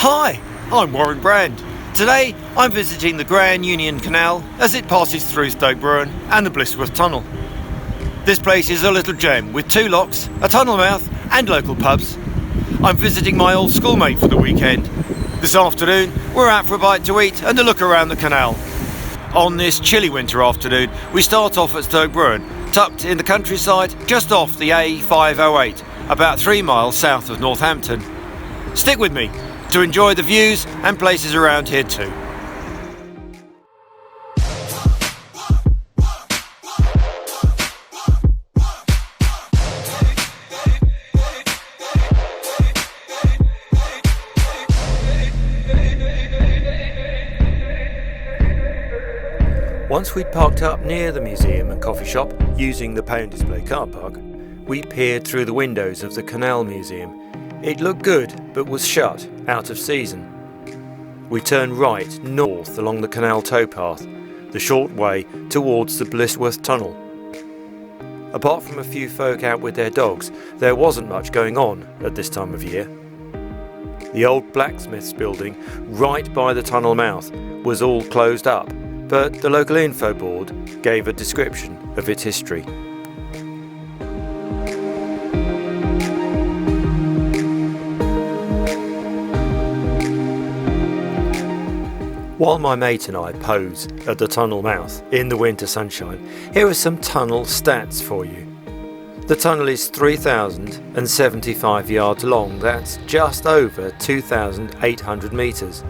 Hi, I'm Warren Brand. Today I'm visiting the Grand Union Canal as it passes through Stoke Bruerne and the Blisworth Tunnel. This place is a little gem with 2 locks, a tunnel mouth and local pubs. I'm visiting my old schoolmate for the weekend. This afternoon we're out for a bite to eat and a look around the canal. On this chilly winter afternoon we start off at Stoke Bruerne, tucked in the countryside just off the A508, about 3 miles south of Northampton. Stick with me to enjoy the views and places around here too. Once we'd parked up near the museum and coffee shop, using the pay and display car park, we peered through the windows of the Canal Museum. It looked good, but was shut, out of season. We turned right north along the canal towpath, the short way towards the Blisworth Tunnel. Apart from a few folk out with their dogs, there wasn't much going on at this time of year. The old blacksmith's building, right by the tunnel mouth, was all closed up, but the local info board gave a description of its history. While my mate and I pose at the tunnel mouth in the winter sunshine, here are some tunnel stats for you. The tunnel is 3,075 yards long, that's just over 2,800 metres.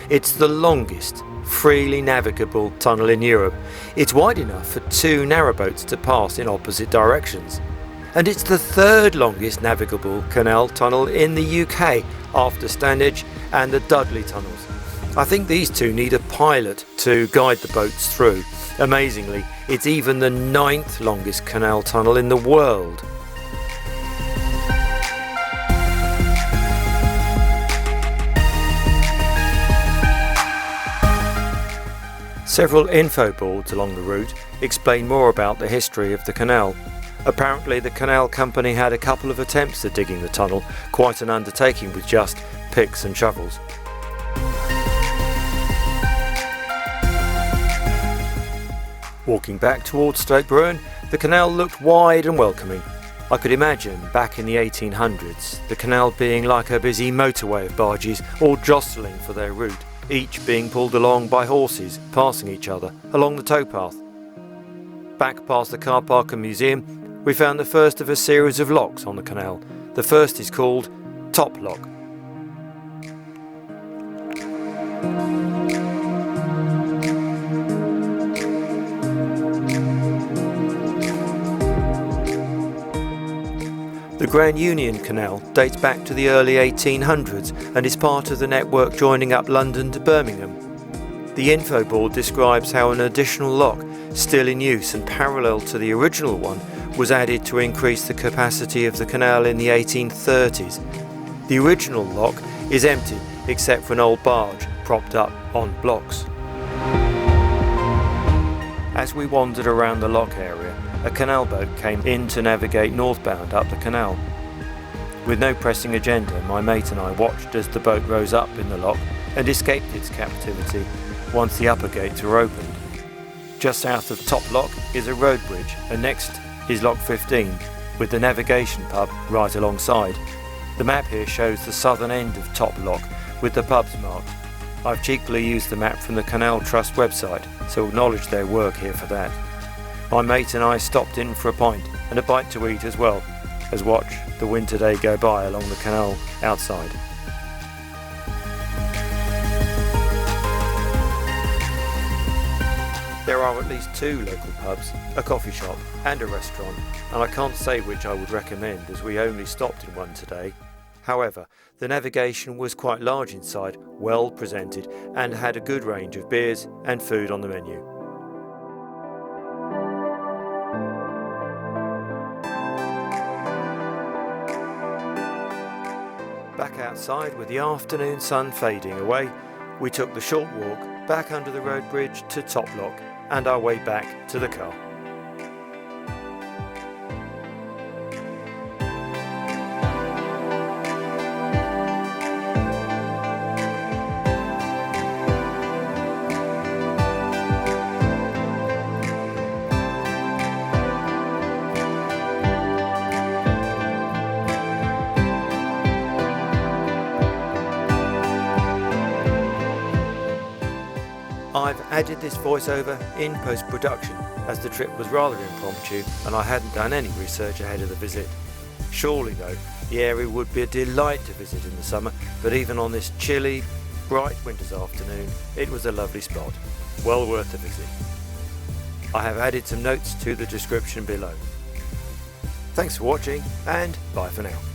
It's the longest freely navigable tunnel in Europe. It's wide enough for 2 narrowboats to pass in opposite directions. And it's the 3rd longest navigable canal tunnel in the UK after Stanage and the Dudley tunnels. I think these 2 need a pilot to guide the boats through. Amazingly, it's even the 9th longest canal tunnel in the world. Several info boards along the route explain more about the history of the canal. Apparently the canal company had a couple of attempts at digging the tunnel, quite an undertaking with just picks and shovels. Walking back towards Stoke Bruerne, the canal looked wide and welcoming. I could imagine, back in the 1800s, the canal being like a busy motorway of barges, all jostling for their route, each being pulled along by horses, passing each other along the towpath. Back past the car park and museum, we found the first of a series of locks on the canal. The first is called Top Lock. The Grand Union Canal dates back to the early 1800s and is part of the network joining up London to Birmingham. The info board describes how an additional lock, still in use and parallel to the original one, was added to increase the capacity of the canal in the 1830s. The original lock is empty except for an old barge propped up on blocks. As we wandered around the lock area, a canal boat came in to navigate northbound up the canal. With no pressing agenda, my mate and I watched as the boat rose up in the lock and escaped its captivity once the upper gates were opened. Just south of Top Lock is a road bridge, and next is Lock 15, with the navigation pub right alongside. The map here shows the southern end of Top Lock with the pubs marked. I've cheekily used the map from the Canal Trust website, so acknowledge their work here for that. My mate and I stopped in for a pint and a bite to eat as well, as watch the winter day go by along the canal outside. There are at least 2 local pubs, a coffee shop and a restaurant, and I can't say which I would recommend as we only stopped in one today. However, the navigation was quite large inside, well presented, and had a good range of beers and food on the menu. Back outside with the afternoon sun fading away, we took the short walk back under the road bridge to Top Lock and our way back to the car. I've added this voiceover in post-production as the trip was rather impromptu and I hadn't done any research ahead of the visit. Surely though, the area would be a delight to visit in the summer, but even on this chilly, bright winter's afternoon, it was a lovely spot, well worth a visit. I have added some notes to the description below. Thanks for watching and bye for now.